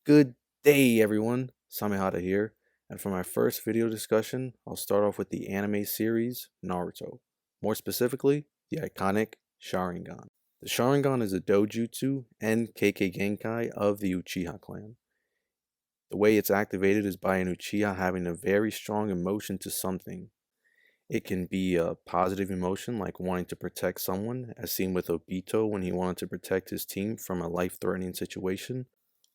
Good day, everyone. Samehada here, and for my first video discussion, I'll start off with the anime series Naruto. More specifically, the iconic Sharingan. The Sharingan is a dojutsu and Kekkei Genkai of the Uchiha clan. The way it's activated is by an Uchiha having a very strong emotion to something. It can be a positive emotion like wanting to protect someone, as seen with Obito when he wanted to protect his team from a life-threatening situation,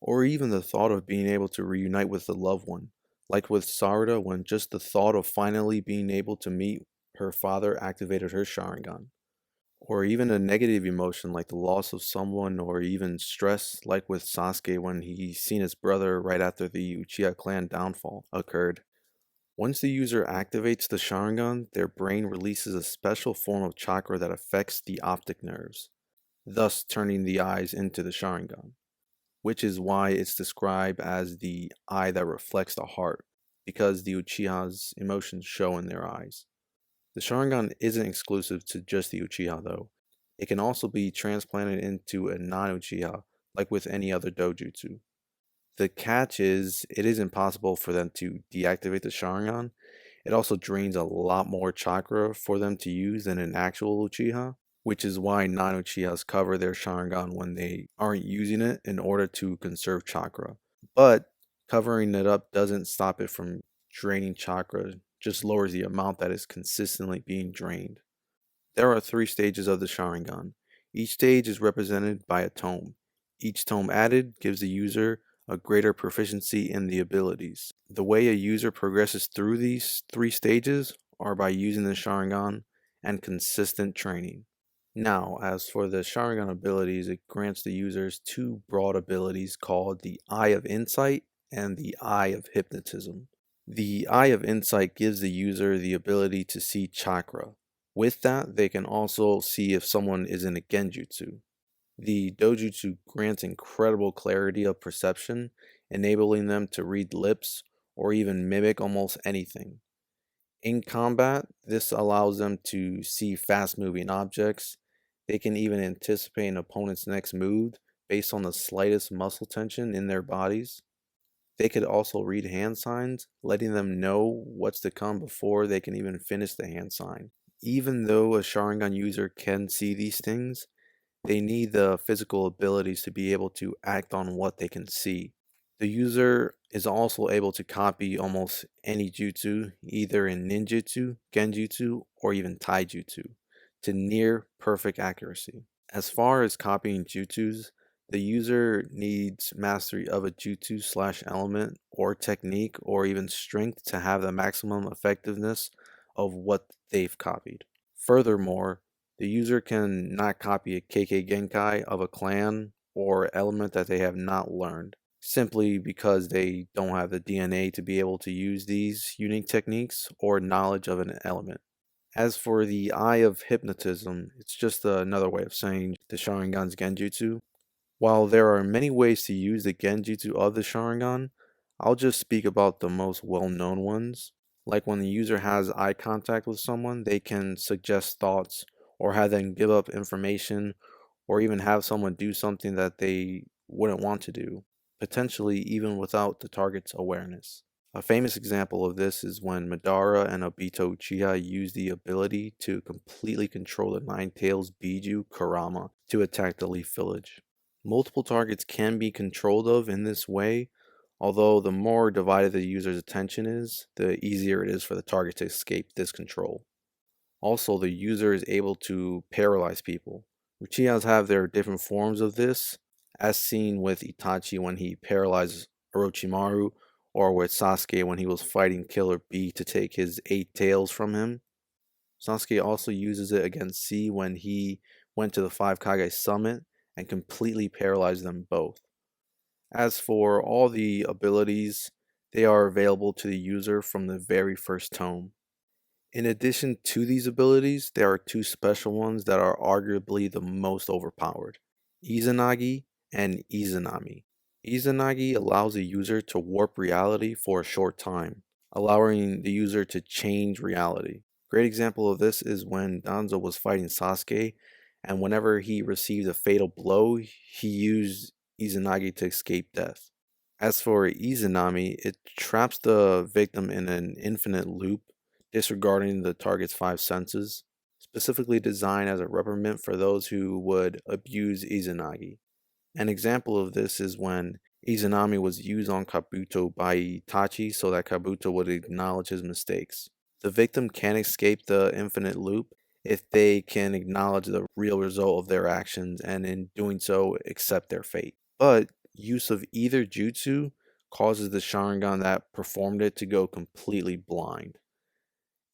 or even the thought of being able to reunite with a loved one, like with Sarada when just the thought of finally being able to meet her father activated her Sharingan. Or even a negative emotion like the loss of someone, or even stress like with Sasuke when he seen his brother right after the Uchiha clan downfall occurred. Once the user activates the Sharingan, their brain releases a special form of chakra that affects the optic nerves, thus turning the eyes into the Sharingan, which is why it's described as the eye that reflects the heart, because the Uchiha's emotions show in their eyes. The Sharingan isn't exclusive to just the Uchiha though. It can also be transplanted into a non-Uchiha, like with any other dojutsu. The catch is, it is impossible for them to deactivate the Sharingan. It also drains a lot more chakra for them to use than an actual Uchiha, which is why non-Uchihas cover their Sharingan when they aren't using it in order to conserve chakra. But covering it up doesn't stop it from draining chakra, just lowers the amount that is consistently being drained. There are three stages of the Sharingan. Each stage is represented by a tome. Each tome added gives the user a greater proficiency in the abilities. The way a user progresses through these three stages are by using the Sharingan and consistent training. Now, as for the Sharingan abilities, it grants the users two broad abilities called the Eye of Insight and the Eye of Hypnotism. The Eye of Insight gives the user the ability to see chakra. With that, they can also see if someone is in a genjutsu. The dojutsu grants incredible clarity of perception, enabling them to read lips or even mimic almost anything. In combat, this allows them to see fast-moving objects. They can even anticipate an opponent's next move based on the slightest muscle tension in their bodies. They could also read hand signs, letting them know what's to come before they can even finish the hand sign. Even though a Sharingan user can see these things, they need the physical abilities to be able to act on what they can see. The user is also able to copy almost any jutsu, either in ninjutsu, genjutsu, or even taijutsu, to near perfect accuracy. As far as copying jutsus, the user needs mastery of a jutsu slash element or technique or even strength to have the maximum effectiveness of what they've copied. Furthermore, the user can not copy a Kekkei Genkai of a clan or element that they have not learned, simply because they don't have the DNA to be able to use these unique techniques or knowledge of an element. As for the Eye of Hypnotism, it's just another way of saying the Sharingan's Genjutsu. While there are many ways to use the Genjutsu of the Sharingan, I'll just speak about the most well-known ones. Like when the user has eye contact with someone, they can suggest thoughts or have them give up information or even have someone do something that they wouldn't want to do, potentially even without the target's awareness. A famous example of this is when Madara and Obito Uchiha used the ability to completely control the Nine Tails Biju Kurama to attack the Leaf Village. Multiple targets can be controlled of in this way, although the more divided the user's attention is, the easier it is for the target to escape this control. Also, the user is able to paralyze people. Uchihas have their different forms of this, as seen with Itachi when he paralyzes Orochimaru, or with Sasuke when he was fighting Killer Bee to take his 8 tails from him. Sasuke also uses it against C when he went to the Five Kage summit and completely paralyzed them both. As for all the abilities, they are available to the user from the very first tome. In addition to these abilities, there are two special ones that are arguably the most overpowered: Izanagi and Izanami. Izanagi allows the user to warp reality for a short time, allowing the user to change reality. Great example of this is when Danzo was fighting Sasuke, and whenever he received a fatal blow, he used Izanagi to escape death. As for Izanami, it traps the victim in an infinite loop, disregarding the target's five senses, specifically designed as a reprimand for those who would abuse Izanagi. An example of this is when Izanami was used on Kabuto by Itachi so that Kabuto would acknowledge his mistakes. The victim can escape the infinite loop if they can acknowledge the real result of their actions and in doing so accept their fate. But use of either jutsu causes the Sharingan that performed it to go completely blind.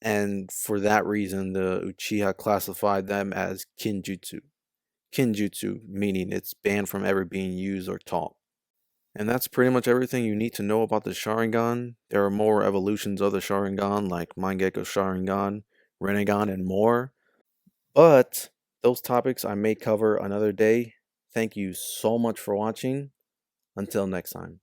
And for that reason, the Uchiha classified them as kinjutsu. Kinjutsu, meaning it's banned from ever being used or taught. And that's pretty much everything you need to know about the Sharingan. There are more evolutions of the Sharingan, like Mangekyo Sharingan, Rinnegan, and more. But those topics I may cover another day. Thank you so much for watching. Until next time.